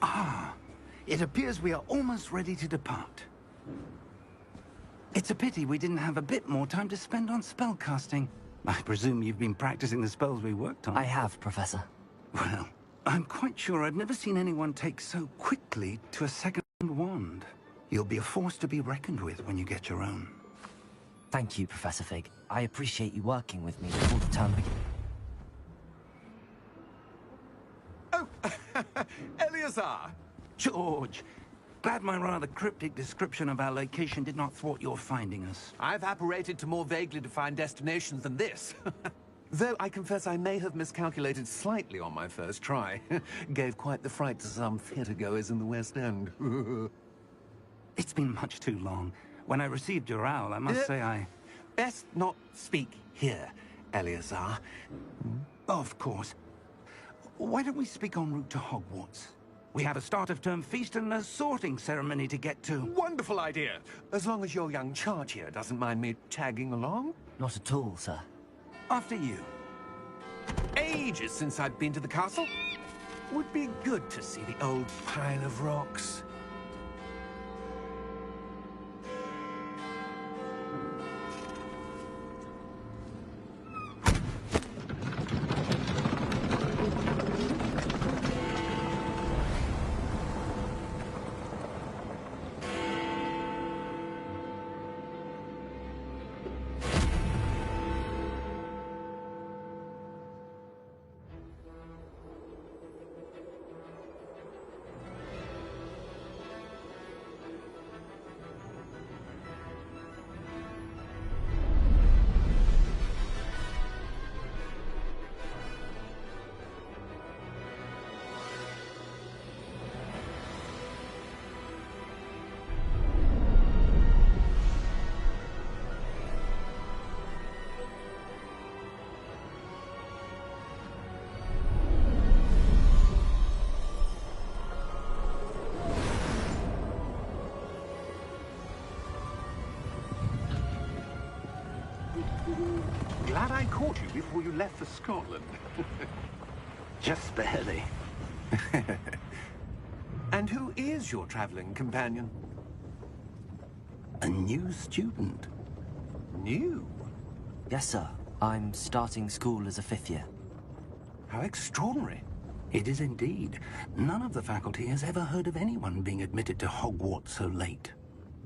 Ah, it appears we are almost ready to depart. It's a pity we didn't have a bit more time to spend on spellcasting. I presume you've been practicing the spells we worked on. I have, Professor. Well, I'm quite sure I've never seen anyone take so quickly to a second wand. You'll be a force to be reckoned with when you get your own. Thank you, Professor Fig. I appreciate you working with me before the term begins. Oh, Eleazar! George, glad my rather cryptic description of our location did not thwart your finding us. I've apparated to more vaguely defined destinations than this. Though I confess I may have miscalculated slightly on my first try. Gave quite the fright to some theatre-goers in the West End. It's been much too long. When I received your owl, I must say I... Best not speak here, Eleazar. Of course. Why don't we speak en route to Hogwarts? We have a start-of-term feast and a sorting ceremony to get to. Wonderful idea! As long as your young charge here doesn't mind me tagging along. Not at all, sir. After you. Ages since I've been to the castle. Would be good to see the old pile of rocks. Glad I caught you before you left for Scotland. Just barely. And who is your traveling companion? A new student. New? Yes, sir. I'm starting school as a 5th year. How extraordinary. It is indeed. None of the faculty has ever heard of anyone being admitted to Hogwarts so late.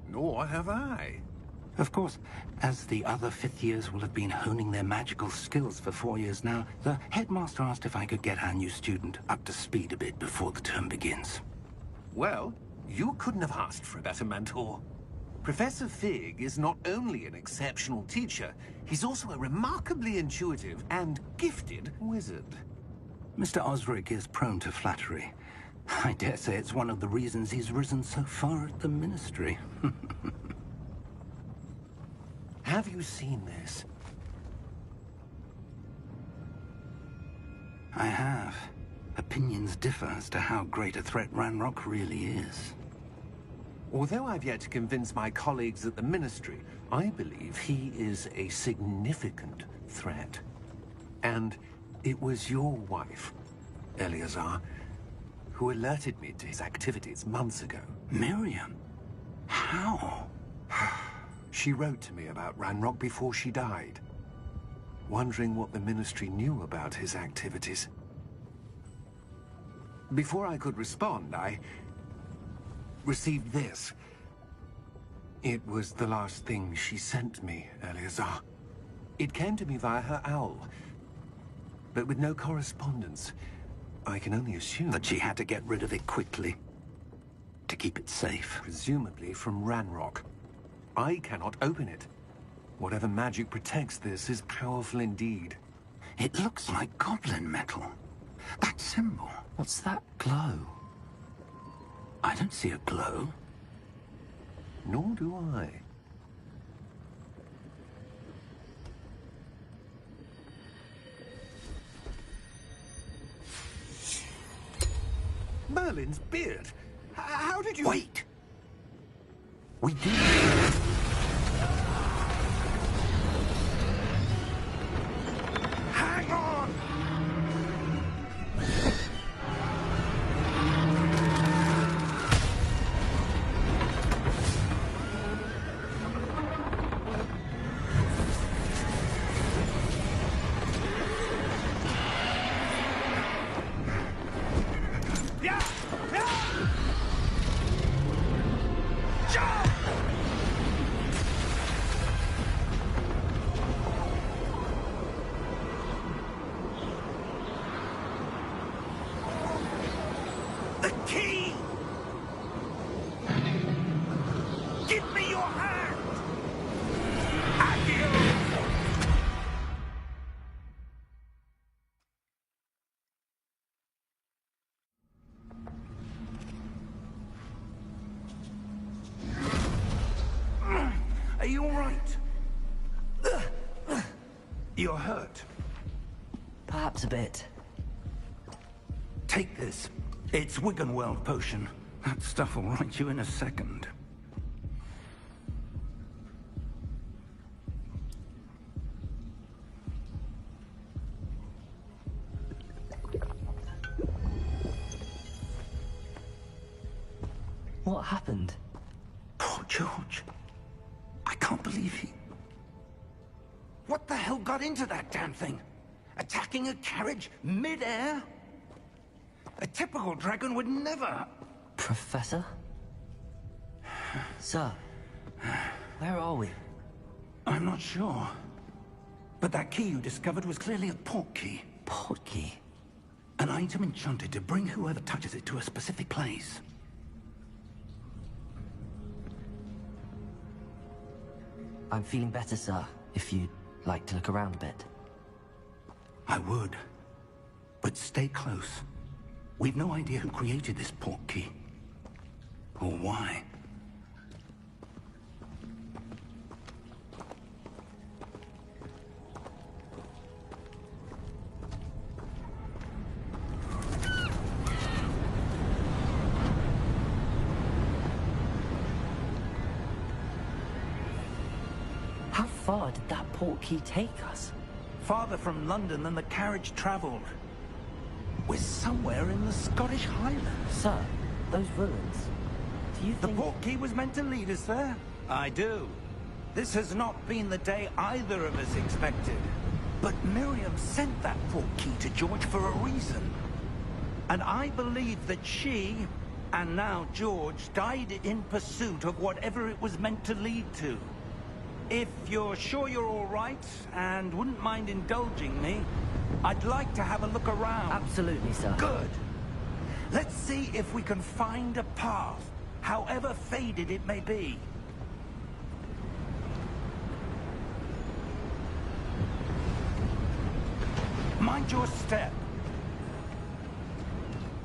Nor have I. Of course, as the other 5th years will have been honing their magical skills for 4 years now, the headmaster asked if I could get our new student up to speed a bit before the term begins. Well, you couldn't have asked for a better mentor. Professor Fig is not only an exceptional teacher, he's also a remarkably intuitive and gifted wizard. Mr. Osric is prone to flattery. I dare say it's one of the reasons he's risen so far at the Ministry. Have you seen this? I have. Opinions differ as to how great a threat Ranrock really is. Although I've yet to convince my colleagues at the Ministry, I believe he is a significant threat. And it was your wife, Eleazar, who alerted me to his activities months ago. Miriam? How? She wrote to me about Ranrock before she died, wondering what the Ministry knew about his activities. Before I could respond, I received this. It was the last thing she sent me, Eleazar. It came to me via her owl, but with no correspondence. I can only assume That she had to get rid of it quickly, to keep it safe. presumably from Ranrock. I cannot open it. Whatever magic protects this is powerful indeed. It looks like goblin metal. That symbol. What's that glow? I don't see a glow. Nor do I. Merlin's beard. How did you... Wait! We did. Hang on! Key! Give me your hand! Adios! Are you all right? You're hurt. Perhaps a bit. Take this. It's Wiggenweld potion. That stuff will right you in a second. What happened? Poor George. I can't believe he... What the hell got into that damn thing? Attacking a carriage mid-air? A typical dragon would never... Professor? Sir, where are we? I'm not sure. But that key you discovered was clearly a portkey. Portkey? An item enchanted to bring whoever touches it to a specific place. I'm feeling better, sir, if you'd like to look around a bit. I would. But stay close. We've no idea who created this portkey. Or why. How far did that portkey take us? Farther from London than the carriage traveled. We're somewhere in the Scottish Highlands. Sir, those ruins. Do you The think... portkey was meant to lead us there? I do. This has not been the day either of us expected. But Miriam sent that portkey to George for a reason. And I believe that she, and now George, died in pursuit of whatever it was meant to lead to. If you're sure you're all right, and wouldn't mind indulging me, I'd like to have a look around. Absolutely, sir. Good. Let's see if we can find a path, however faded it may be. Mind your step.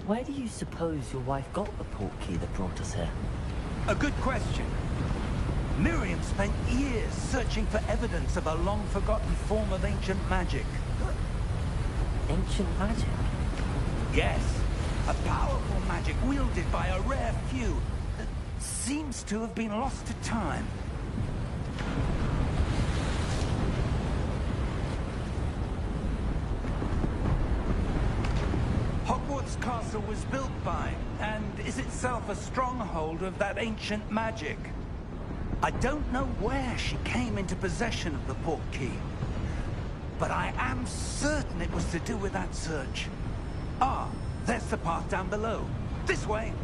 Where do you suppose your wife got the portkey that brought us here? A good question. Miriam spent years searching for evidence of a long-forgotten form of ancient magic. Ancient magic? Yes, a powerful magic wielded by a rare few that seems to have been lost to time. Hogwarts Castle was built by, and is itself a stronghold of that ancient magic. I don't know where she came into possession of the portkey, but I am certain it was to do with that search. Ah, there's the path down below. This way.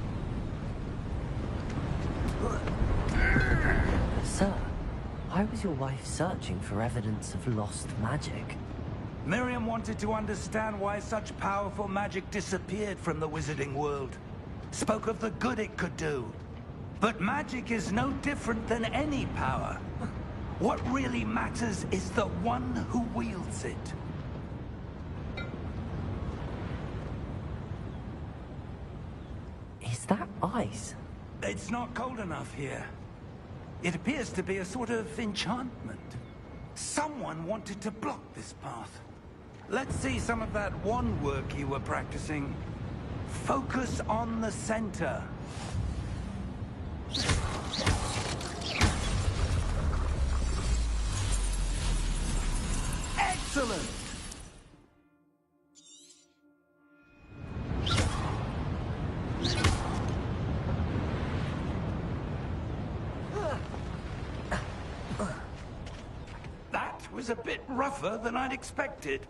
Sir, why was your wife searching for evidence of lost magic? Miriam wanted to understand why such powerful magic disappeared from the wizarding world. Spoke of the good it could do. But magic is no different than any power. What really matters is the one who wields it. Is that ice? It's not cold enough here. It appears to be a sort of enchantment. Someone wanted to block this path. Let's see some of that wand work you were practicing. Focus on the center. Excellent! That was a bit rougher than I'd expected.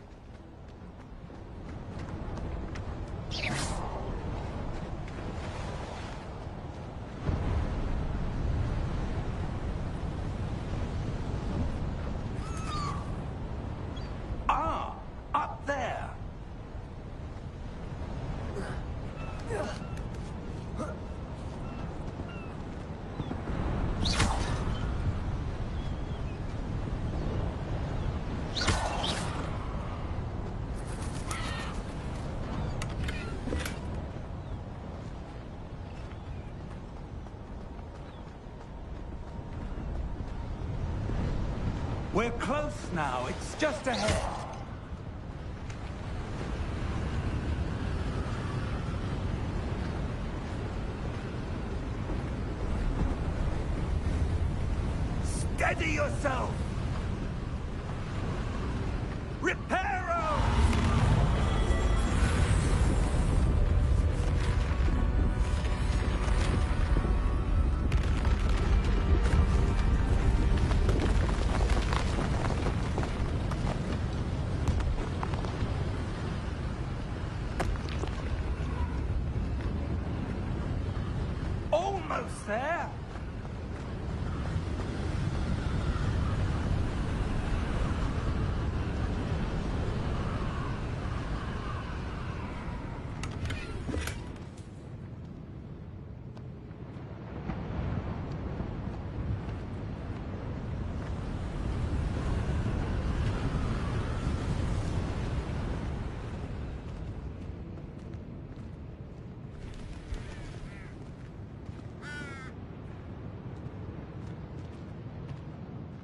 Ah, up there. We're close now. It's just ahead. Steady yourself! Reparo! Almost there!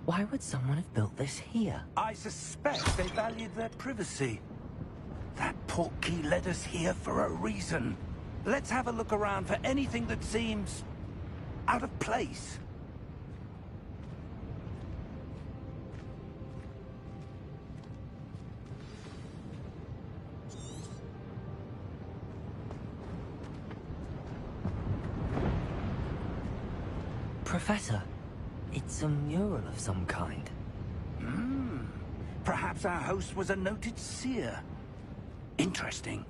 Why would someone have built this here? I suspect they valued their privacy. That portkey led us here for a reason. Let's have a look around for anything that seems out of place. Professor, it's a mural of some kind. Perhaps our host was a noted seer. Interesting.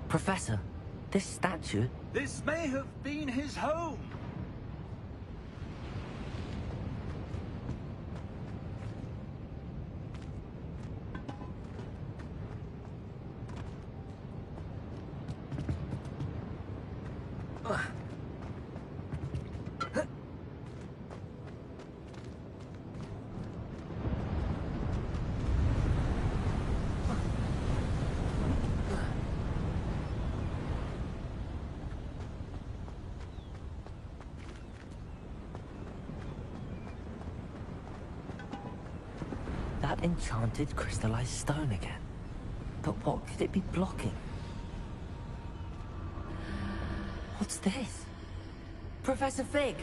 Professor, this statue... This may have been his home. That enchanted crystallized stone again. But what could it be blocking? What's this? Professor Fig!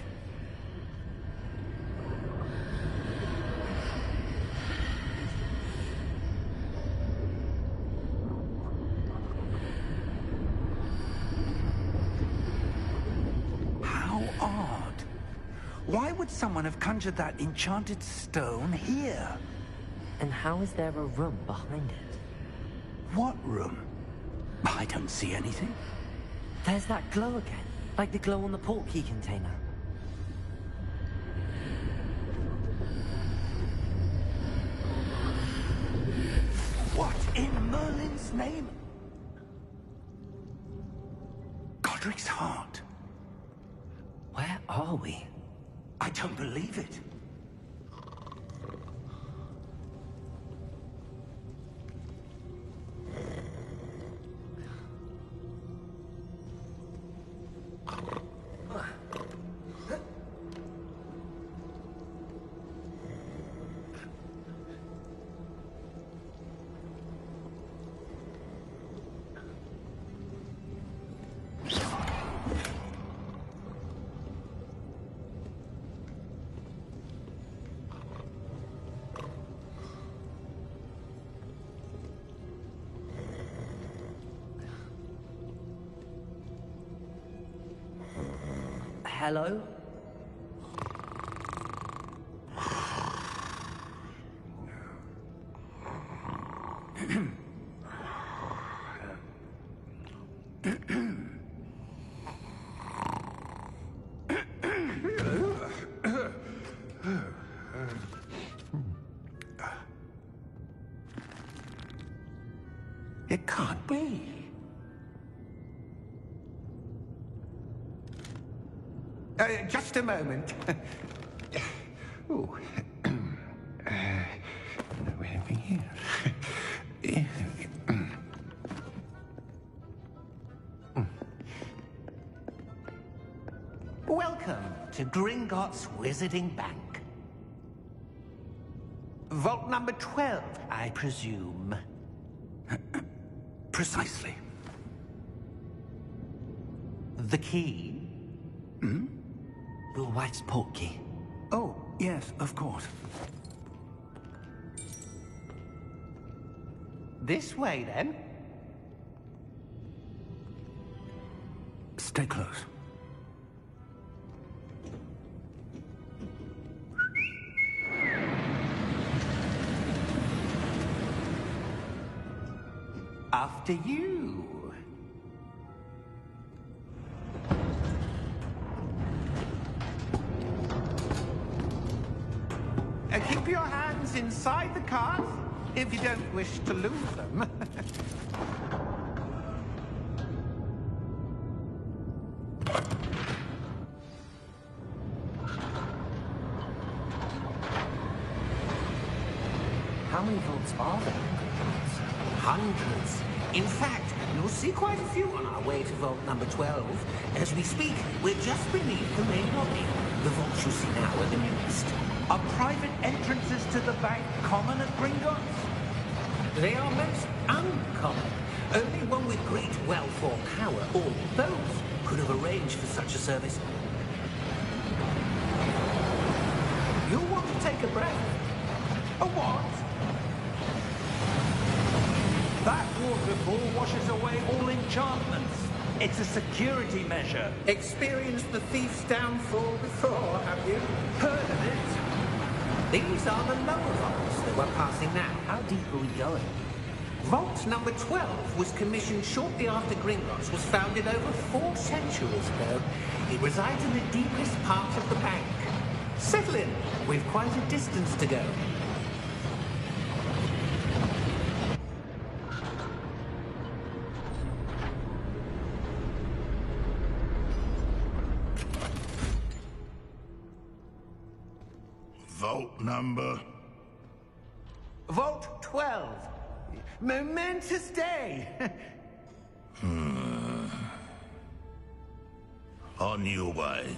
How odd. Why would someone have conjured that enchanted stone here? And how is there a room behind it? What room? I don't see anything. There's that glow again, like the glow on the portkey container. What in Merlin's name? Godric's heart. Where are we? I don't believe it. Hello? It can't be. Just a moment. Oh. Where are we? Welcome to Gringotts Wizarding Bank. Vault number 12, I presume. Precisely. The key? Your wife's portkey. Oh, yes, of course. This way, then. Stay close. After you. Keep your hands inside the cart if you don't wish to lose them. How many vaults are there? Hundreds. In fact, you'll see quite a few on our way to vault number 12. As we speak, we're just beneath the main lobby. The vaults you see now are the newest. Are private entrances to the bank common at Gringotts? They are most uncommon. Only one with great wealth or power, or both, could have arranged for such a service. You'll want to take a breath. A what? That waterfall washes away all enchantments. It's a security measure. Experienced the thief's downfall before, have you? Heard of it? These are the lower vaults that we're passing now. How deep are we going? Vault number 12 was commissioned shortly after Gringotts was founded over 4 centuries ago. It resides in the deepest part of the bank. Settle in. We've quite a distance to go. Vault number? Vault 12. Momentous day. On your way.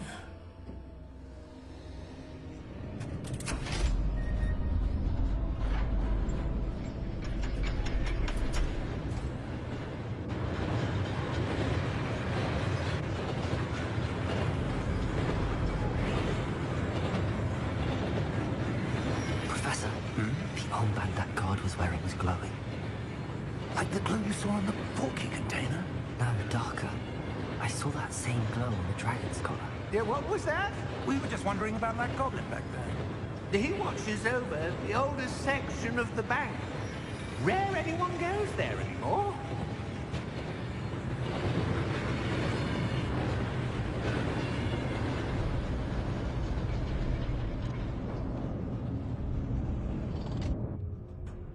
Professor, the armband that guard was wearing was glowing. Like the glow you saw on the portkey container? No, darker. I saw that same glow on the dragon's collar. Yeah, what was that? We were just wondering about that goblin back there. He watches over the oldest section of the bank. Rare anyone goes there anymore.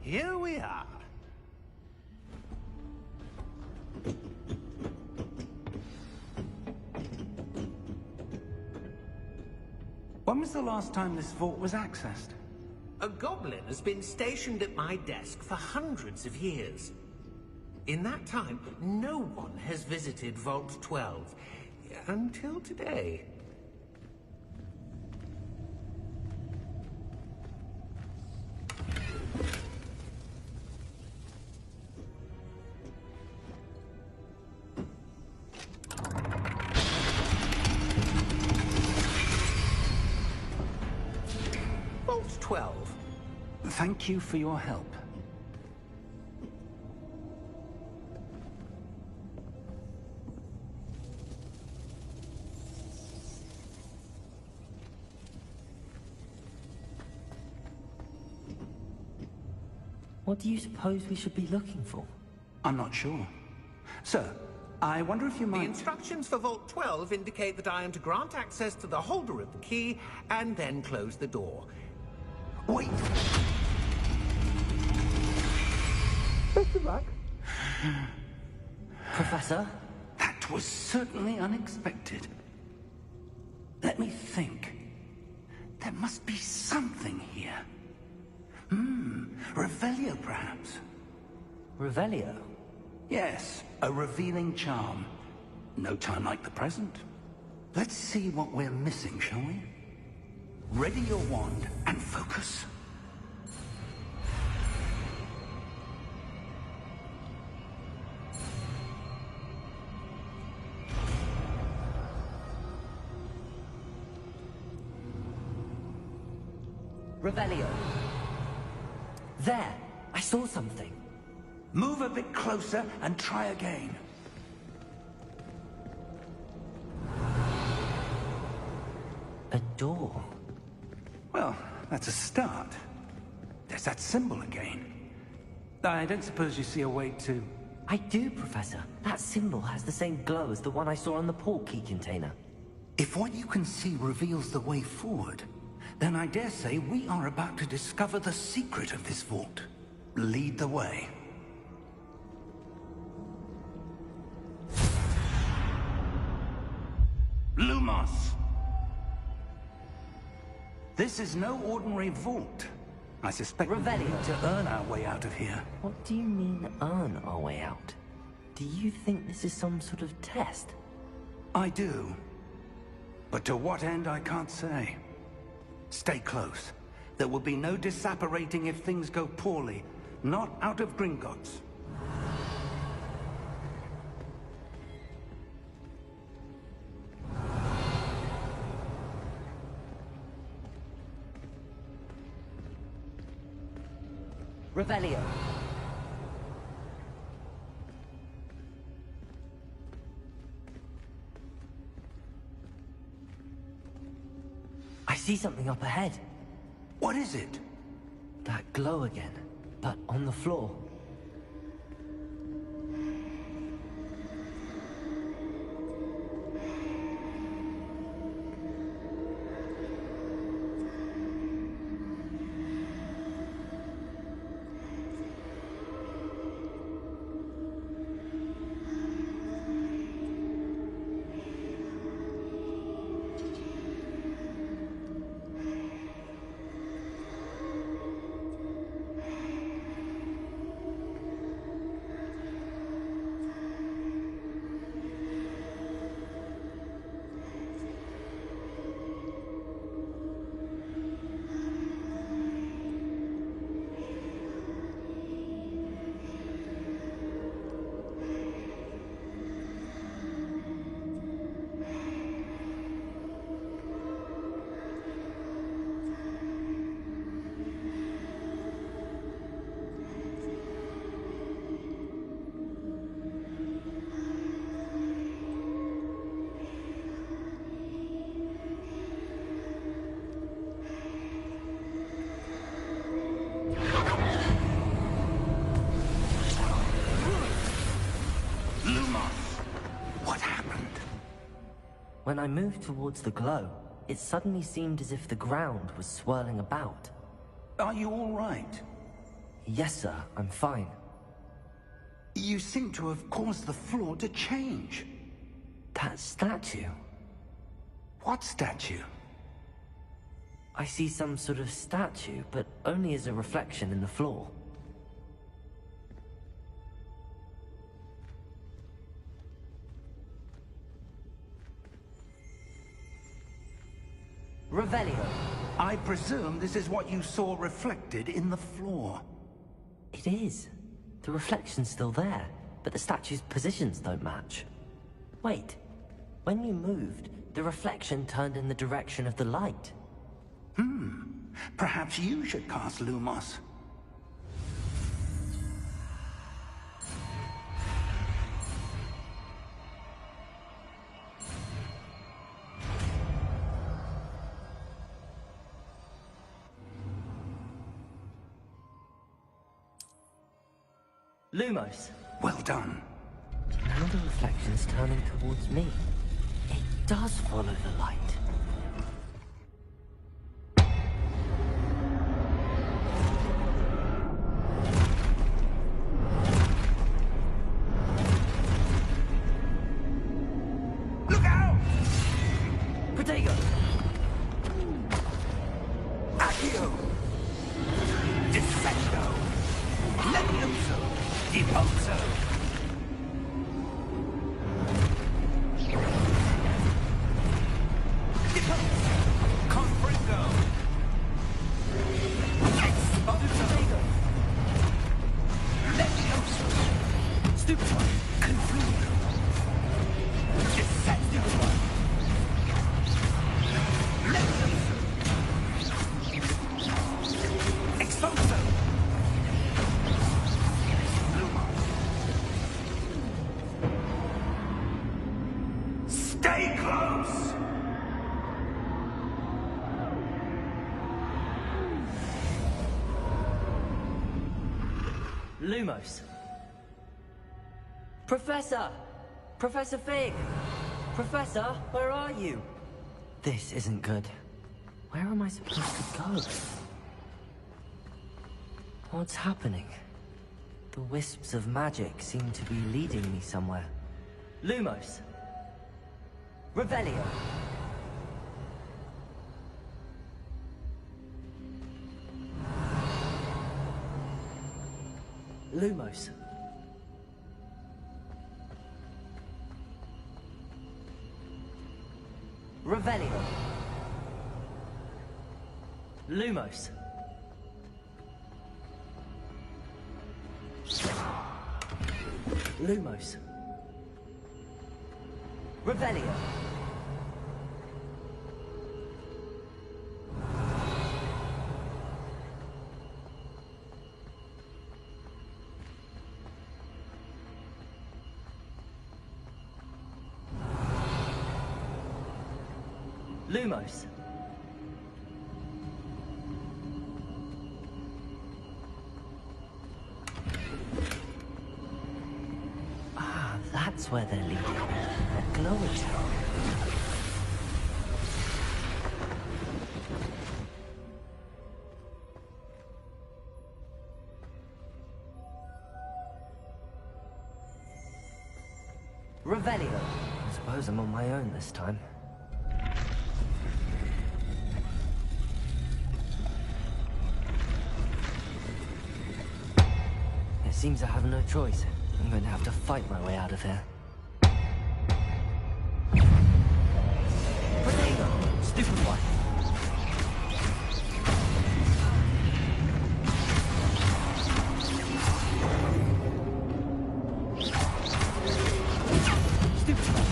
Here we are. When was the last time this vault was accessed? A goblin has been stationed at my desk for hundreds of years. In that time, no one has visited Vault 12. Until today. Vault 12. Thank you for your help. What do you suppose we should be looking for? I'm not sure. Sir, I wonder if you The might... instructions for Vault 12 indicate that I am to grant access to the holder of the key and then close the door. Wait! Best of luck. Professor? That was certainly unexpected. Let me think. There must be something here. Revelio, perhaps? Revelio? Yes, a revealing charm. No time like the present. Let's see what we're missing, shall we? Ready your wand and focus. Revelio. There! I saw something. Move a bit closer and try again. A door. Well, that's a start. There's that symbol again. I don't suppose you see a way to... I do, Professor. That symbol has the same glow as the one I saw on the port key container. If what you can see reveals the way forward, then I dare say we are about to discover the secret of this vault. Lead the way. Lumos! This is no ordinary vault. I suspect we Revelio. need to earn our way out of here. What do you mean, earn our way out? Do you think this is some sort of test? I do. But to what end, I can't say. Stay close. There will be no disapparating if things go poorly. Not out of Gringotts. Revelio. I see something up ahead. What is it? That glow again, but on the floor. When I moved towards the glow, it suddenly seemed as if the ground was swirling about. Are you all right? Yes, sir, I'm fine. You seem to have caused the floor to change. That statue? What statue? I see some sort of statue, but only as a reflection in the floor. Revelio. I presume this is what you saw reflected in the floor. It is. The reflection's still there, but the statue's positions don't match. Wait. When you moved, the reflection turned in the direction of the light. Perhaps you should cast Lumos. Lumos. Well done. Now the reflection's turning towards me. It does follow the light. Look out! Protego! Accio! Defendo! Levioso! Deposo! Stay close! Lumos. Professor! Professor Fig! Professor, where are you? This isn't good. Where am I supposed to go? What's happening? The wisps of magic seem to be leading me somewhere. Lumos. Revelio. Lumos. Revelio. Lumos. Lumos. Revelio. Lumos. Ah, that's where they're leading. A glowing tower. Revelio. I suppose I'm on my own this time. It seems I have no choice. I'm going to have to fight my way out of here. Potato! Stupid one! Stupid one!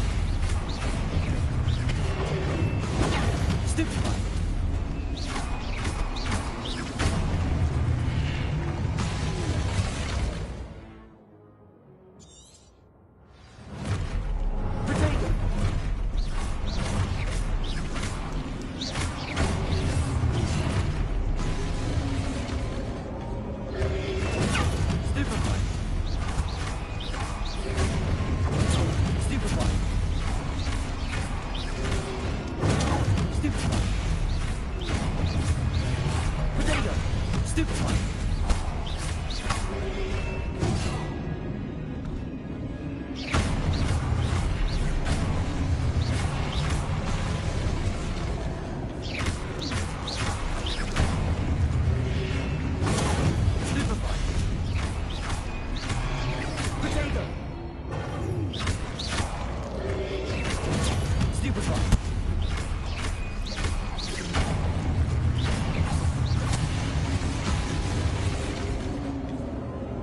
Stupid one!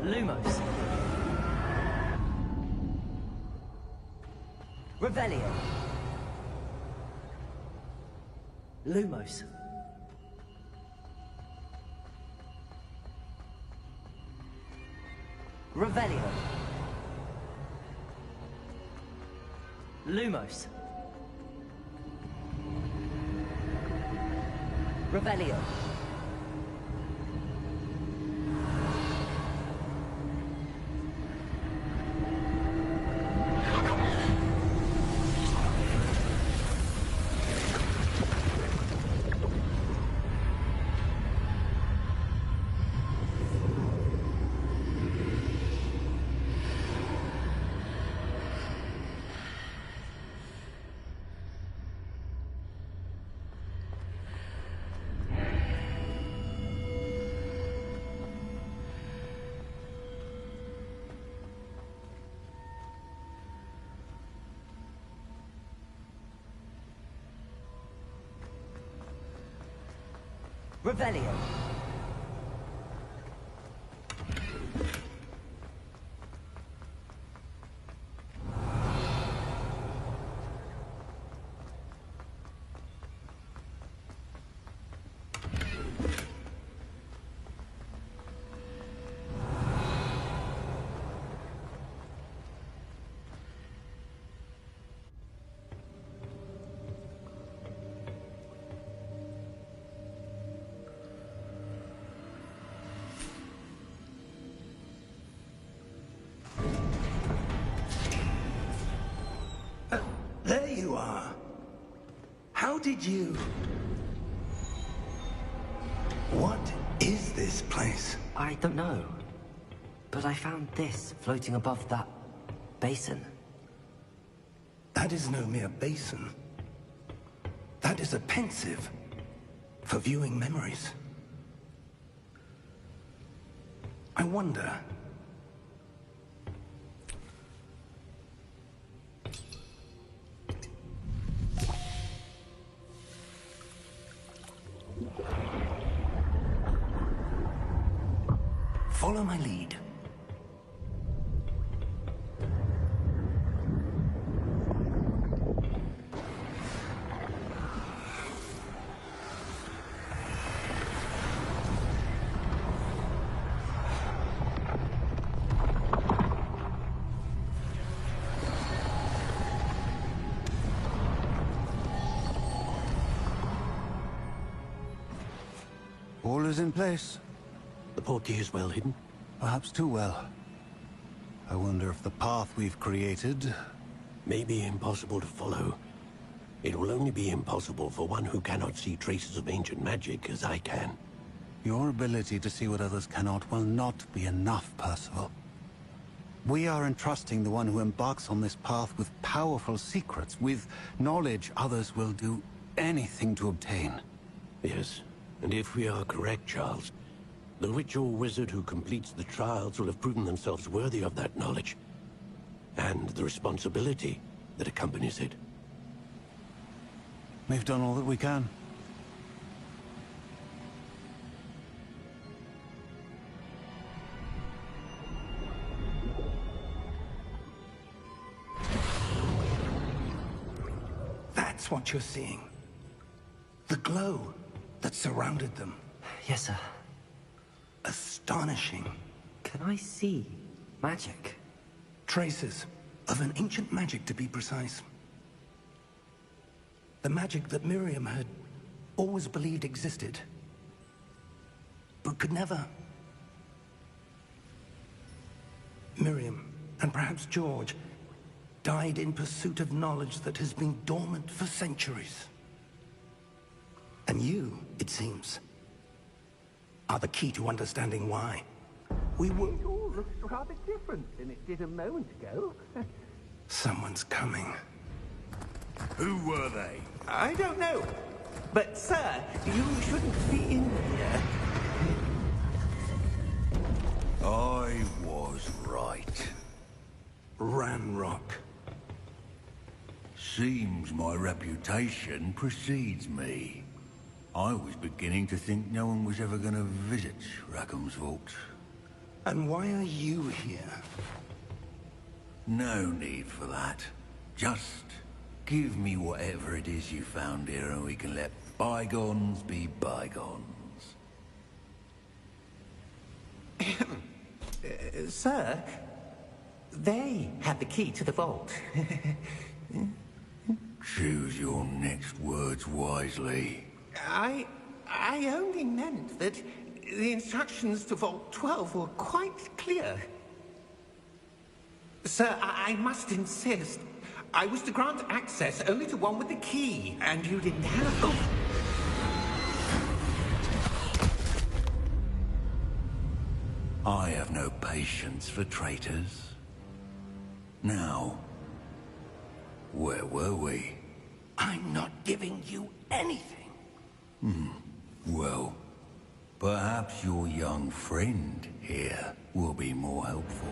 Lumos. Revelio. Lumos. Revelio. Lumos. Revelio. Revelio. There you are. How did you... What is this place? I don't know. But I found this floating above that basin. That is no mere basin. That is a pensive for viewing memories. I wonder... Follow my lead. All is in place. The portkey is well hidden. Perhaps too well. I wonder if the path we've created... May be impossible to follow. It will only be impossible for one who cannot see traces of ancient magic as I can. Your ability to see what others cannot will not be enough, Percival. We are entrusting the one who embarks on this path with powerful secrets, with knowledge others will do anything to obtain. Yes, and if we are correct, Charles, the witch or wizard who completes the trials will have proven themselves worthy of that knowledge, and the responsibility that accompanies it. We've done all that we can. That's what you're seeing. The glow that surrounded them. Yes, sir. Astonishing. Can I see magic? Traces of an ancient magic, to be precise. The magic that Miriam had always believed existed, but could never. Miriam, and perhaps George, died in pursuit of knowledge that has been dormant for centuries. And you, it seems, are the key to understanding why. We were... It all looks rather different than it did a moment ago. Someone's coming. Who were they? I don't know. But, sir, you shouldn't be in here. I was right. Ranrock. Seems my reputation precedes me. I was beginning to think no one was ever going to visit Rackham's vault. And why are you here? No need for that. Just give me whatever it is you found here and we can let bygones be bygones. Sir, they have the key to the vault. Choose your next words wisely. I only meant that the instructions to Vault 12 were quite clear. Sir, I must insist. I was to grant access only to one with the key, and you didn't have... Oh. I have no patience for traitors. Now, where were we? I'm not giving you anything. Well, perhaps your young friend here will be more helpful.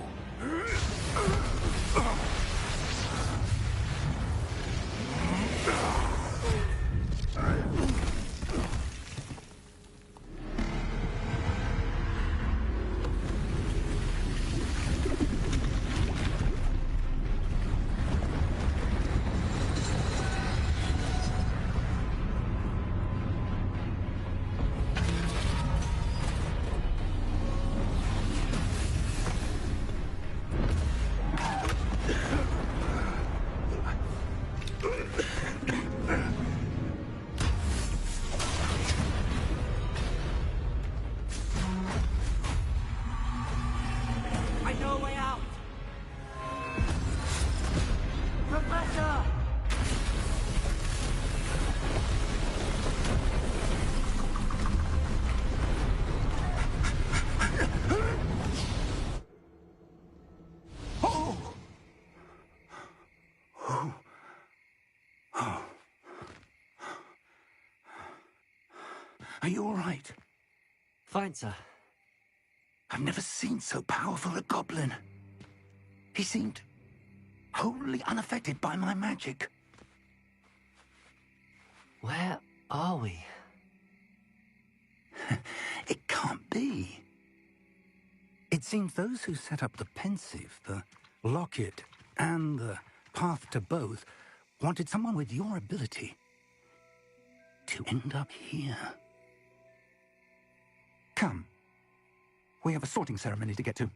Are you all right? Fine, sir. I've never seen so powerful a goblin. He seemed wholly unaffected by my magic. Where are we? It can't be. It seems those who set up the pensive, the locket, and the path to both wanted someone with your ability to end up here. Come. We have a sorting ceremony to get to.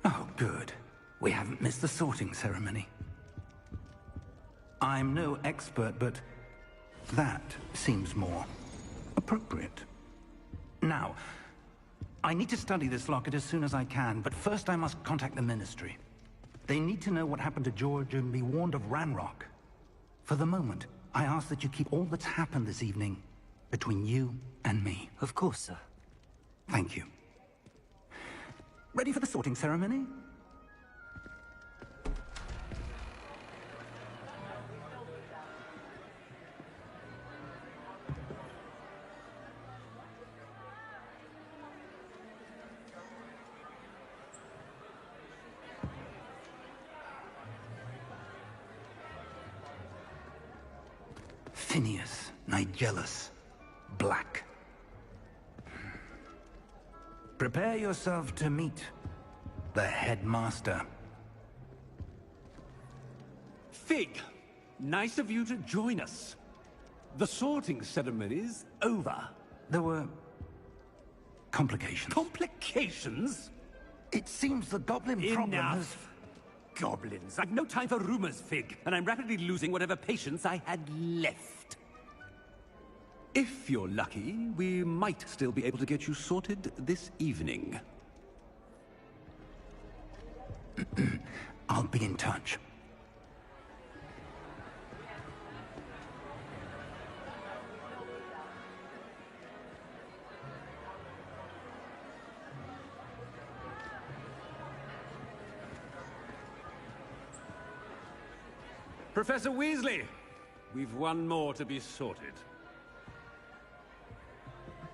Oh, good. We haven't missed the sorting ceremony. I'm no expert, but that seems more appropriate. Now, I need to study this locket as soon as I can, but first I must contact the Ministry. They need to know what happened to George and be warned of Ranrock. For the moment, I ask that you keep all that's happened this evening between you and me. Of course, sir. Thank you. Ready for the sorting ceremony? Phineas, Nigellus, Black. Prepare yourself to meet the headmaster. Fig, nice of you to join us. The sorting ceremony's over. There were complications. Complications? It seems the goblin problem has... Enough! Goblins. I've no time for rumors, Fig, and I'm rapidly losing whatever patience I had left. If you're lucky, we might still be able to get you sorted this evening. I'll be in touch. Professor Weasley, we've one more to be sorted.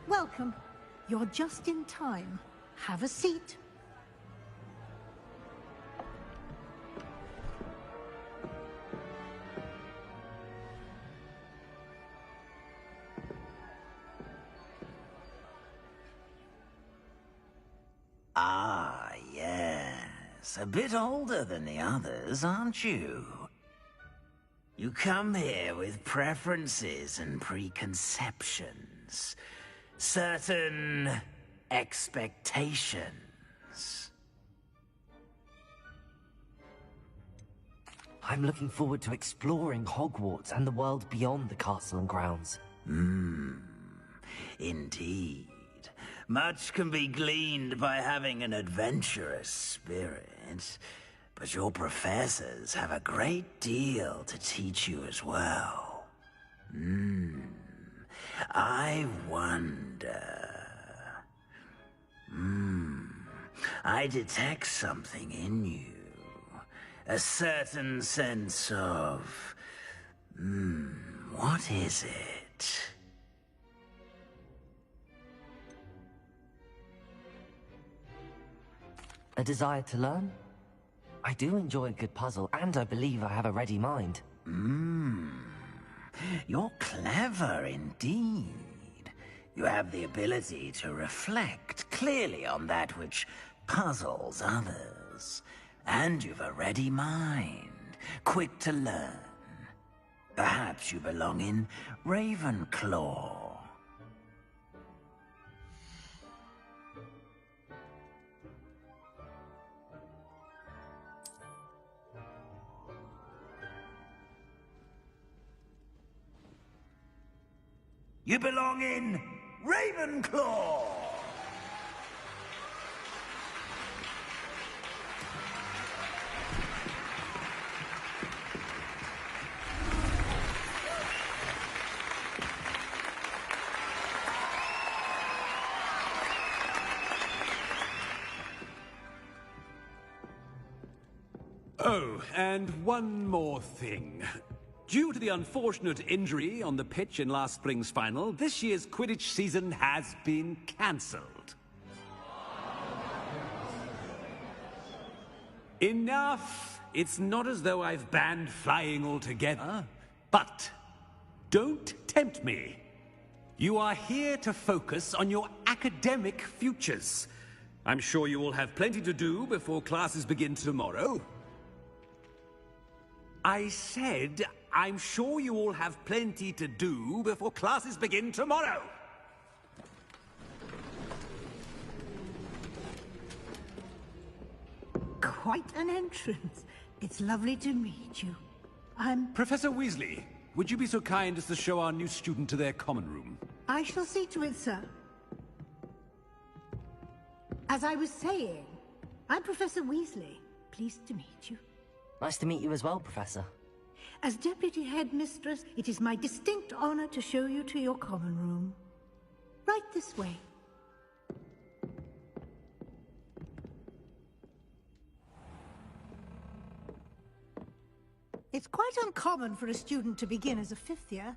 Welcome. You're just in time. Have a seat. Ah, yes. A bit older than the others, aren't you? You come here with preferences and preconceptions. Certain expectations. I'm looking forward to exploring Hogwarts and the world beyond the castle and grounds. Indeed. Much can be gleaned by having an adventurous spirit, but your professors have a great deal to teach you as well. I wonder... I detect something in you. A certain sense of... what is it? A desire to learn? I do enjoy a good puzzle, and I believe I have a ready mind. You're clever indeed. You have the ability to reflect clearly on that which puzzles others. And you've a ready mind, quick to learn. Perhaps you belong in Ravenclaw. You belong in Ravenclaw! Oh, and one more thing. Due to the unfortunate injury on the pitch in last spring's final, this year's Quidditch season has been cancelled. Enough! It's not as though I've banned flying altogether. But don't tempt me. You are here to focus on your academic futures. I'm sure you all have plenty to do before classes begin tomorrow. I said, I'm sure you all have plenty to do before classes begin tomorrow. Quite an entrance. It's lovely to meet you. Professor Weasley, would you be so kind as to show our new student to their common room? I shall see to it, sir. As I was saying, I'm Professor Weasley. Pleased to meet you. Nice to meet you as well, Professor. As Deputy Headmistress, it is my distinct honor to show you to your common room. Right this way. It's quite uncommon for a student to begin as a fifth year.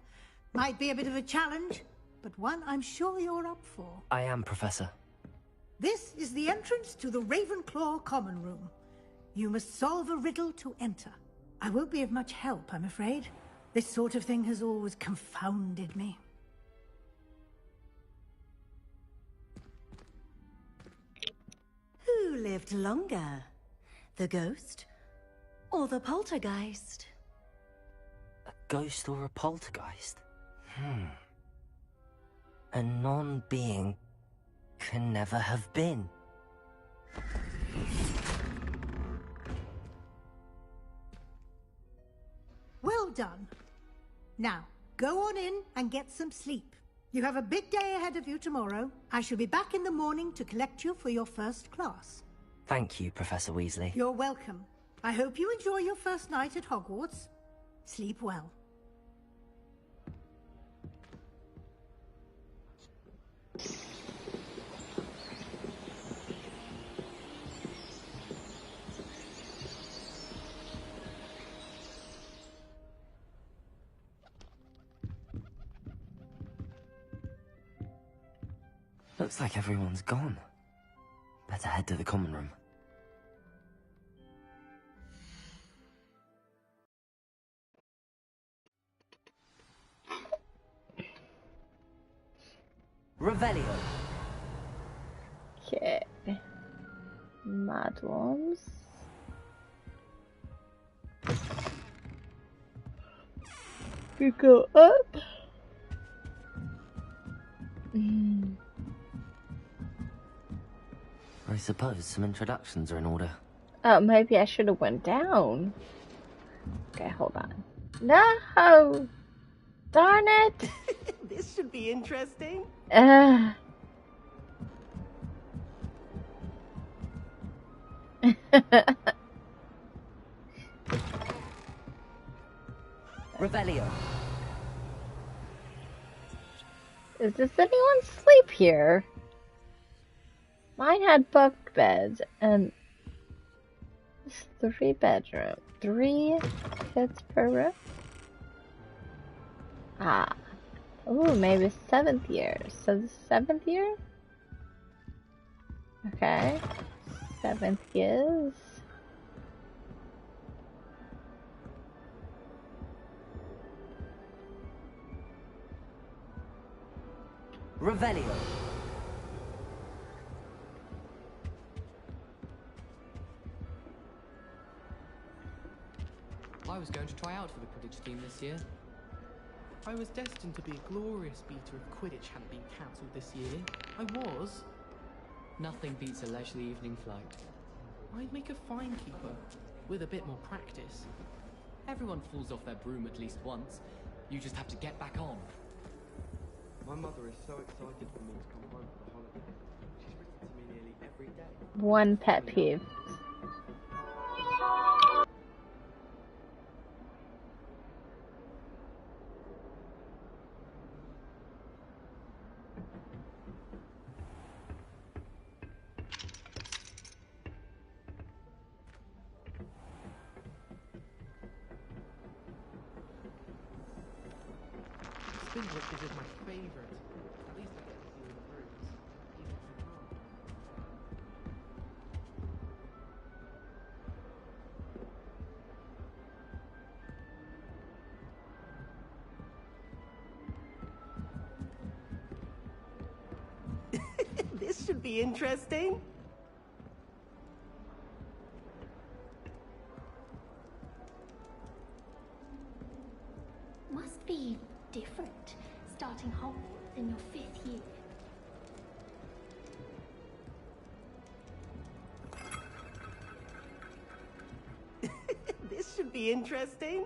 Might be a bit of a challenge, but one I'm sure you're up for. I am, Professor. This is the entrance to the Ravenclaw common room. You must solve a riddle to enter. I won't be of much help, I'm afraid. This sort of thing has always confounded me. Who lived longer? The ghost or the poltergeist? A ghost or a poltergeist? A non-being can never have been. Well done. Now, go on in and get some sleep. You have a big day ahead of you tomorrow. I shall be back in the morning to collect you for your first class. Thank you, Professor Weasley. You're welcome. I hope you enjoy your first night at Hogwarts. Sleep well. Looks like everyone's gone. Better head to the common room. Revelio. Okay. Mad ones. We go up. I suppose some introductions are in order. Oh, maybe I should have went down. Okay, hold on. No! Darn it! This should be interesting. Revelio. Does anyone sleep here? Mine had bunk beds and it's 3 bedroom. 3 kids per room? Ah. Ooh, maybe 7th year. So the 7th year? Okay. 7th is. Revelio. I was going to try out for the Quidditch team this year. I was destined to be a glorious beater if Quidditch hadn't been cancelled this year. I was. Nothing beats a leisurely evening flight. I'd make a fine keeper, with a bit more practice. Everyone falls off their broom at least once. You just have to get back on. My mother is so excited for me to come home for the holidays. She's written to me nearly every day. One pet peeve. Spindrift is my favourite. At least I get to see all the rooms. Even from home. This should be interesting. Must be different, starting Hogwarts in your 5th year. This should be interesting.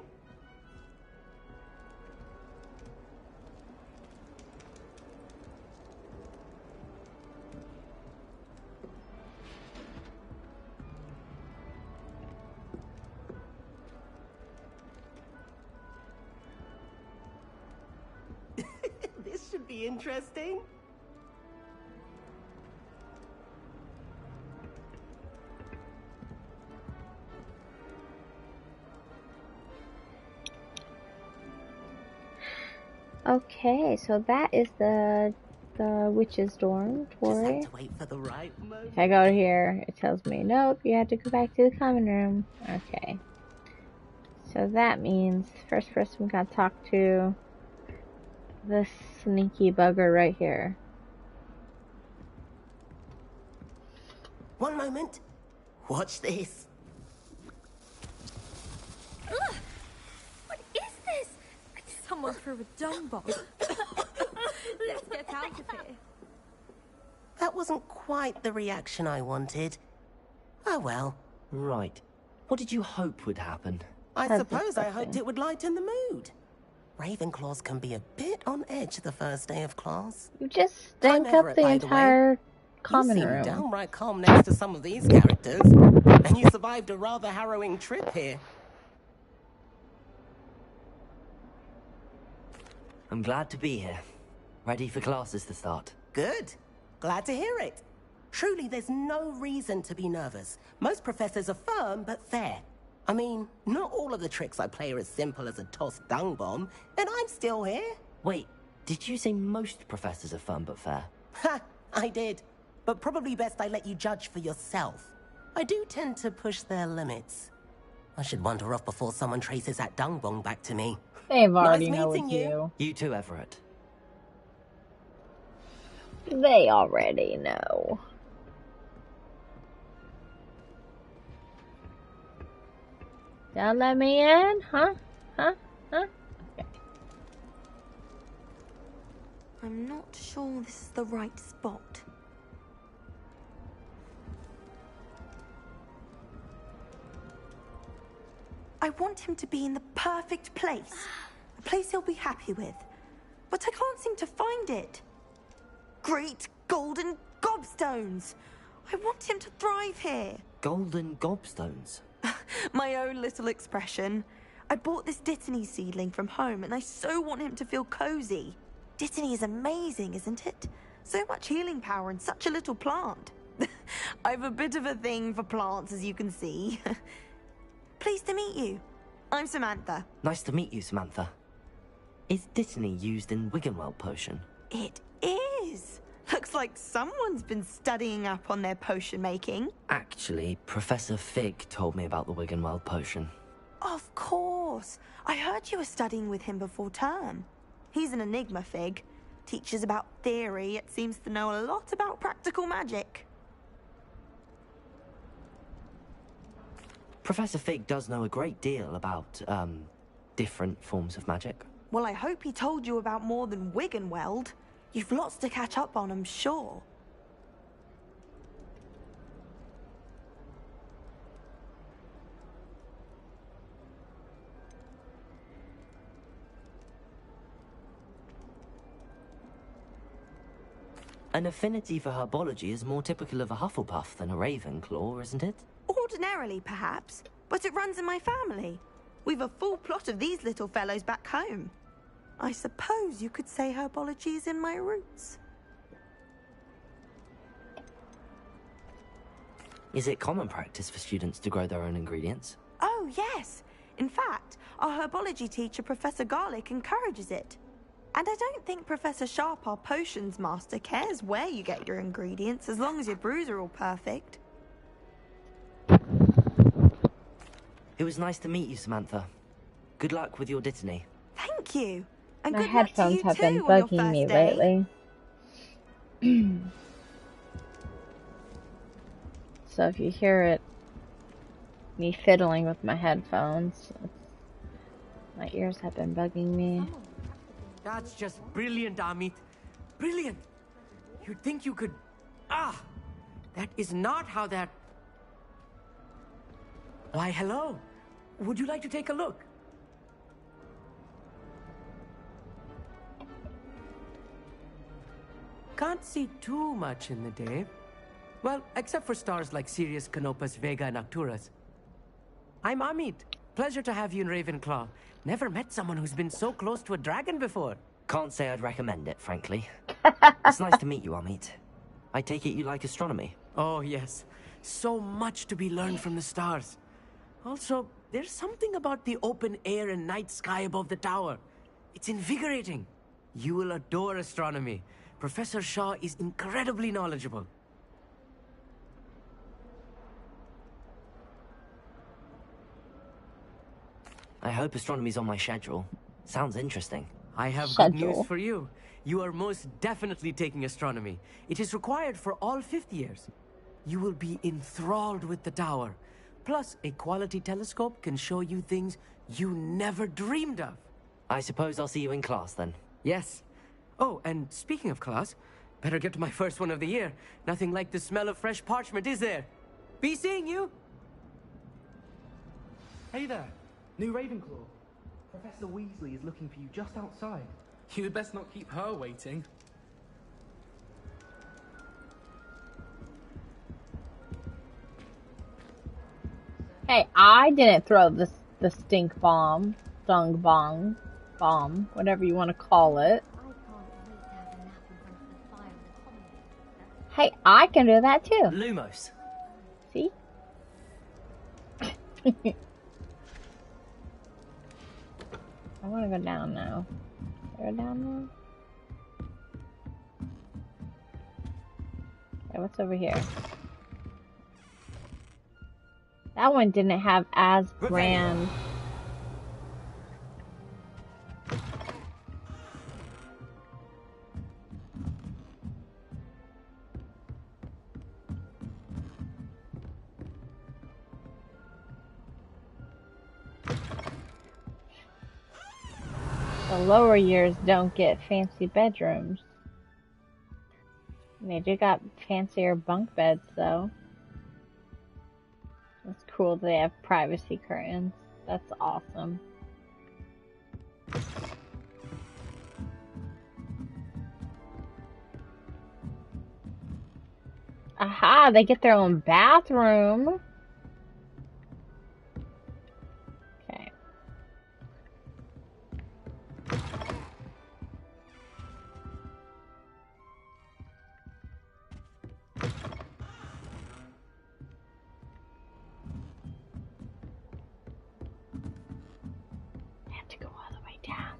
This should be interesting. Okay, so that is the witch's dorm. Just Worry. have to wait for the right moment. If I go here, it tells me, nope, you have to go back to the common room. Okay. So that means first person we gotta talk to this sneaky bugger right here. One moment. Watch this. Ugh! What is this? Someone threw a dung bomb. Let's get out of here. That wasn't quite the reaction I wanted. Oh well. Right. What did you hope would happen? I That's suppose I hoped disgusting. it would lighten the mood. Ravenclaws can be a bit on edge the first day of class. You just I'm stank up Everett, the by the way. entire common You seem room. downright calm next to some of these characters, and you survived a rather harrowing trip here. I'm glad to be here. Ready for classes to start. Good. Glad to hear it. Truly, there's no reason to be nervous. Most professors are firm but fair. I mean, not all of the tricks I play are as simple as a tossed dung bomb, and I'm still here. Wait, did you say most professors are fun but fair? Ha! I did. But probably best I let you judge for yourself. I do tend to push their limits. I should wander off before someone traces that dung bomb back to me. They've already Nice know meeting it's you. you. You too, Everett. They already know. Don't let me in? Huh? Huh? Huh? Okay. I'm not sure this is the right spot. I want him to be in the perfect place. A place he'll be happy with. But I can't seem to find it. Great golden gobstones! I want him to thrive here. Golden gobstones. My own little expression. I bought this Dittany seedling from home and I so want him to feel cozy. Dittany is amazing, isn't it? So much healing power in such a little plant. I've a bit of a thing for plants, as you can see. Pleased to meet you. I'm Samantha. Nice to meet you, Samantha. Is Dittany used in Wiggenweld potion? It is. Looks Looks like someone's been studying up on their potion making. Actually, Professor Fig told me about the Wiggenweld potion. Of course. I heard you were studying with him before term. He's an enigma, Fig. Teaches about theory, yet seems to know a lot about practical magic. Professor Fig does know a great deal about, different forms of magic. Well, I hope he told you about more than Wiggenweld. You've lots to catch up on, I'm sure. An affinity for herbology is more typical of a Hufflepuff than a Ravenclaw, isn't it? Ordinarily, perhaps, but it runs in my family. We've a full plot of these little fellows back home. I suppose you could say herbology is in my roots. Is it common practice for students to grow their own ingredients? Oh, yes. In fact, our herbology teacher, Professor Garlick, encourages it. And I don't think Professor Sharp, our potions master, cares where you get your ingredients, as long as your brews are all perfect. It was nice to meet you, Samantha. Good luck with your Dittany. Thank you. And My good luck to headphones you have been too on your bugging me first day. lately. So if you hear it, me fiddling with my headphones, my ears have been bugging me. That's just brilliant, Amit. Brilliant. You'd think you could... Ah! That is not how that... Why, hello. Would you like to take a look? Can't see too much in the day. Well, except for stars like Sirius, Canopus, Vega, and Arcturus. I'm Amit. Pleasure to have you in Ravenclaw. Never met someone who's been so close to a dragon before. Can't say I'd recommend it, frankly. It's nice to meet you, Amit. I take it you like astronomy? Oh, yes. So much to be learned from the stars. Also, there's something about the open air and night sky above the tower. It's invigorating. You will adore astronomy. Professor Shaw is incredibly knowledgeable. I hope astronomy's on my schedule. Sounds interesting. I have good news for you. You are most definitely taking astronomy. It is required for all 5th years. You will be enthralled with the tower. Plus, a quality telescope can show you things you never dreamed of. I suppose I'll see you in class then. Yes. Oh, and speaking of class, better get to my first one of the year. Nothing like the smell of fresh parchment, is there? Be seeing you! Hey there, new Ravenclaw. Professor Weasley is looking for you just outside. You'd best not keep her waiting. Hey, I didn't throw the stink bomb, stung bomb, whatever you want to call it. Hey, I can do that too. Lumos. See? I want to go down now. Go down now? Okay, what's over here? That one didn't have as grand. The lower years don't get fancy bedrooms. They do got fancier bunk beds though. It's cool they have privacy curtains. That's awesome. Aha, they get their own bathroom. Okay. I have to go all the way down.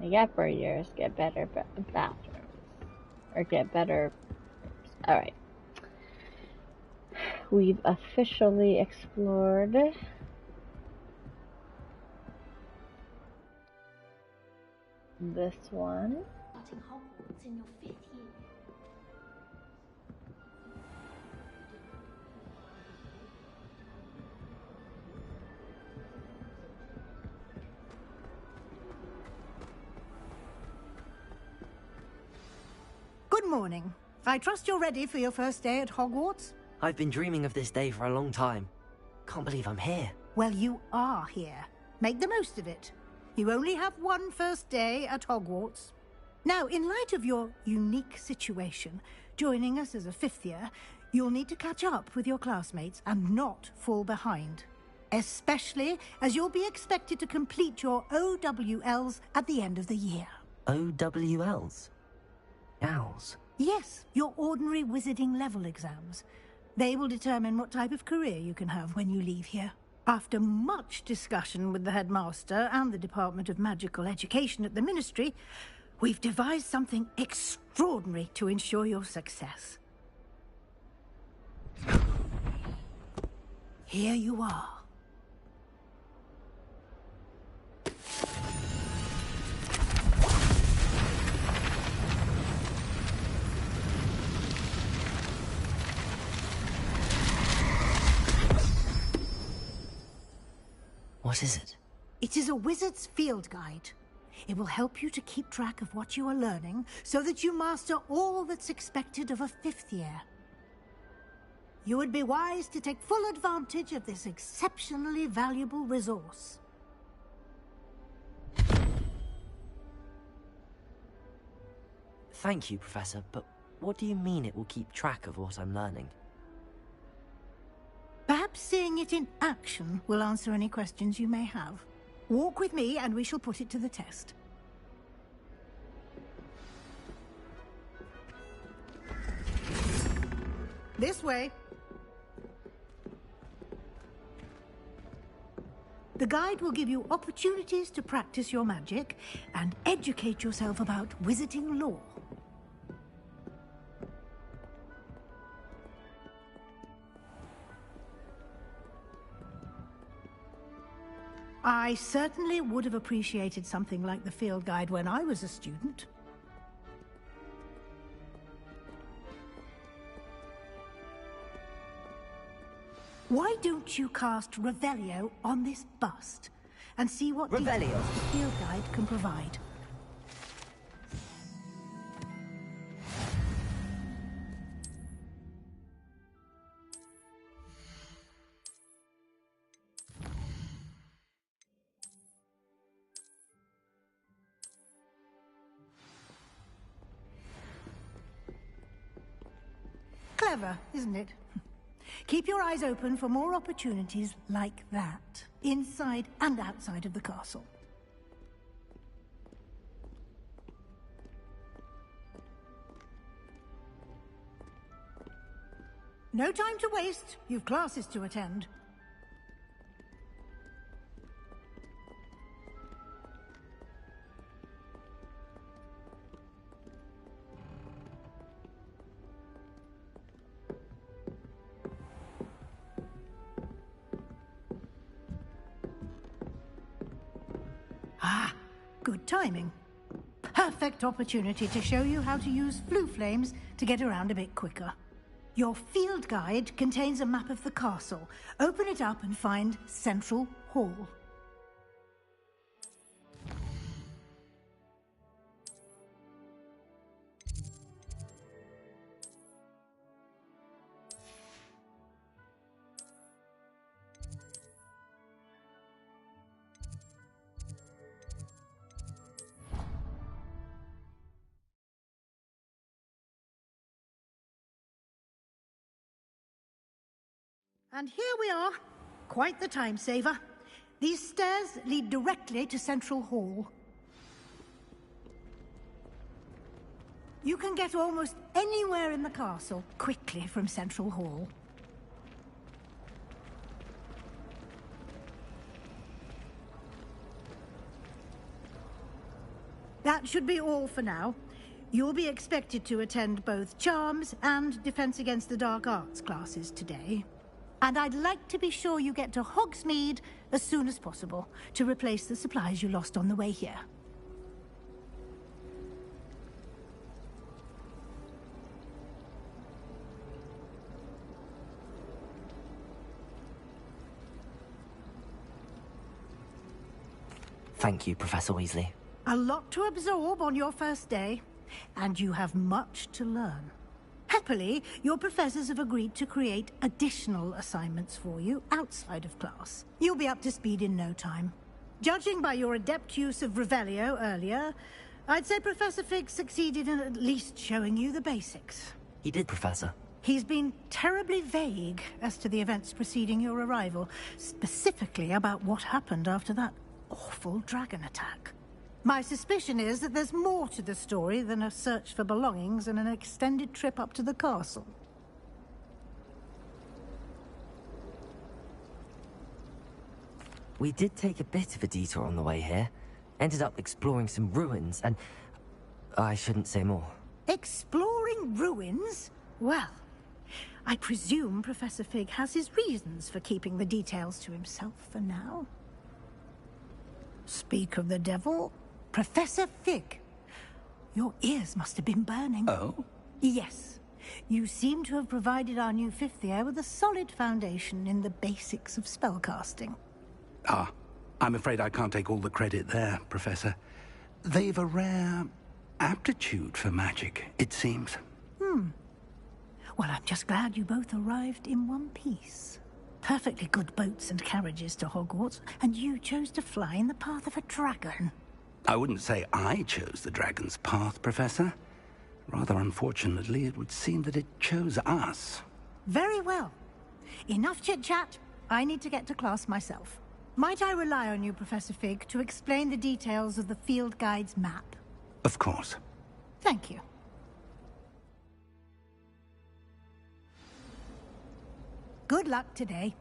They get years, get better bathrooms. Or get better... Alright. We've officially explored this one. Starting Hogwarts in your 5th year. Good morning. I trust you're ready for your first day at Hogwarts? I've been dreaming of this day for a long time. Can't believe I'm here. Well, you are here. Make the most of it. You only have one first day at Hogwarts. Now, in light of your unique situation, joining us as a 5th year, you'll need to catch up with your classmates and not fall behind. Especially as you'll be expected to complete your OWLs at the end of the year. OWLs? Owls? Yes, your ordinary wizarding level exams. They will determine what type of career you can have when you leave here. After much discussion with the headmaster and the Department of Magical Education at the Ministry, we've devised something extraordinary to ensure your success. Here you are. What is it? It is a wizard's field guide. It will help you to keep track of what you are learning so that you master all that's expected of a 5th year. You would be wise to take full advantage of this exceptionally valuable resource. Thank you, Professor, but what do you mean it will keep track of what I'm learning? Perhaps seeing it in action will answer any questions you may have. Walk with me and we shall put it to the test. This way. The guide will give you opportunities to practice your magic and educate yourself about wizarding lore. I certainly would have appreciated something like the field guide when I was a student. Why don't you cast Revelio on this bust and see what details the field guide can provide? Clever, isn't it? Keep your eyes open for more opportunities like that, inside and outside of the castle. No time to waste. You've classes to attend. Ah, good timing. Perfect opportunity to show you how to use flue flames to get around a bit quicker. Your field guide contains a map of the castle. Open it up and find Central Hall. And here we are. Quite the time saver. These stairs lead directly to Central Hall. You can get almost anywhere in the castle quickly from Central Hall. That should be all for now. You'll be expected to attend both Charms and Defense Against the Dark Arts classes today. And I'd like to be sure you get to Hogsmeade as soon as possible to replace the supplies you lost on the way here. Thank you, Professor Weasley. A lot to absorb on your first day, and you have much to learn. Happily, your professors have agreed to create additional assignments for you outside of class. You'll be up to speed in no time. Judging by your adept use of Revelio earlier, I'd say Professor Fig succeeded in at least showing you the basics. He did, Professor. He's been terribly vague as to the events preceding your arrival, specifically about what happened after that awful dragon attack. My suspicion is that there's more to the story than a search for belongings and an extended trip up to the castle. We did take a bit of a detour on the way here. Ended up exploring some ruins and... I shouldn't say more. Exploring ruins? Well, I presume Professor Fig has his reasons for keeping the details to himself for now. Speak of the devil, Professor Fig. Your ears must have been burning. Oh? Yes. You seem to have provided our new fifth year with a solid foundation in the basics of spellcasting. Ah, I'm afraid I can't take all the credit there, Professor. They've a rare aptitude for magic, it seems. Well, I'm just glad you both arrived in one piece. Perfectly good boats and carriages to Hogwarts, and you chose to fly in the path of a dragon. I wouldn't say I chose the dragon's path, Professor. Rather unfortunately, it would seem that it chose us. Very well. Enough chit-chat. I need to get to class myself. Might I rely on you, Professor Fig, to explain the details of the field guide's map? Of course. Thank you. Good luck today.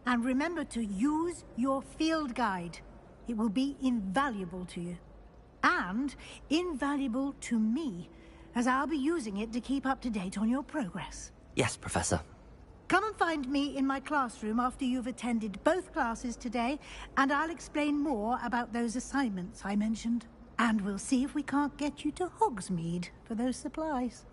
And remember to use your field guide. It will be invaluable to you. And invaluable to me, as I'll be using it to keep up to date on your progress. Yes, Professor. Come and find me in my classroom after you've attended both classes today, and I'll explain more about those assignments I mentioned. And we'll see if we can't get you to Hogsmeade for those supplies.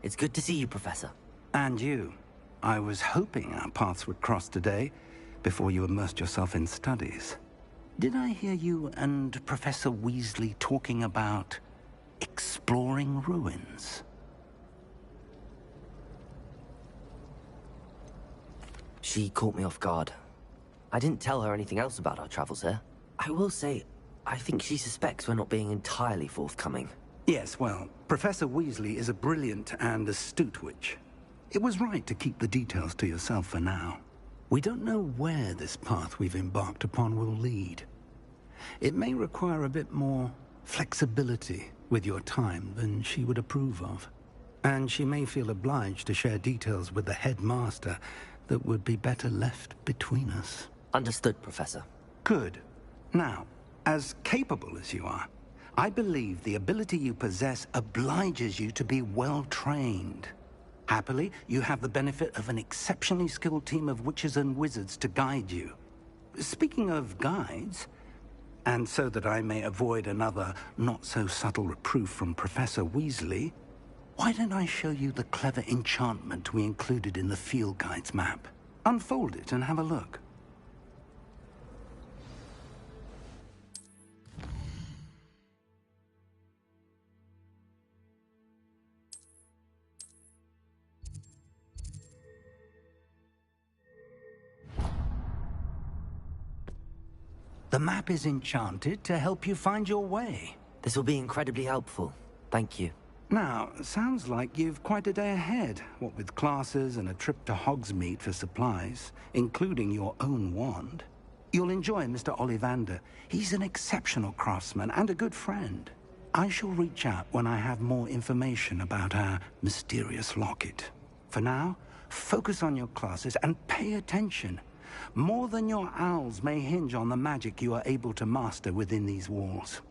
It's good to see you, Professor. And you. I was hoping our paths would cross today, before you immersed yourself in studies. Did I hear you and Professor Weasley talking about exploring ruins? She caught me off guard. I didn't tell her anything else about our travels here. I will say, I think she suspects we're not being entirely forthcoming. Yes, well, Professor Weasley is a brilliant and astute witch. It was right to keep the details to yourself for now. We don't know where this path we've embarked upon will lead. It may require a bit more flexibility with your time than she would approve of. And she may feel obliged to share details with the headmaster that would be better left between us. Understood, Professor. Good. Now, as capable as you are, I believe the ability you possess obliges you to be well-trained. Happily, you have the benefit of an exceptionally skilled team of witches and wizards to guide you. Speaking of guides, and so that I may avoid another not-so-subtle reproof from Professor Weasley, why don't I show you the clever enchantment we included in the field guide's map? Unfold it and have a look. The map is enchanted to help you find your way. This will be incredibly helpful. Thank you. Now, sounds like you've quite a day ahead, what with classes and a trip to Hogsmeade for supplies, including your own wand. You'll enjoy Mr. Ollivander. He's an exceptional craftsman and a good friend. I shall reach out when I have more information about our mysterious locket. For now, Focus on your classes and pay attention. More than your owls may hinge on the magic you are able to master within these walls.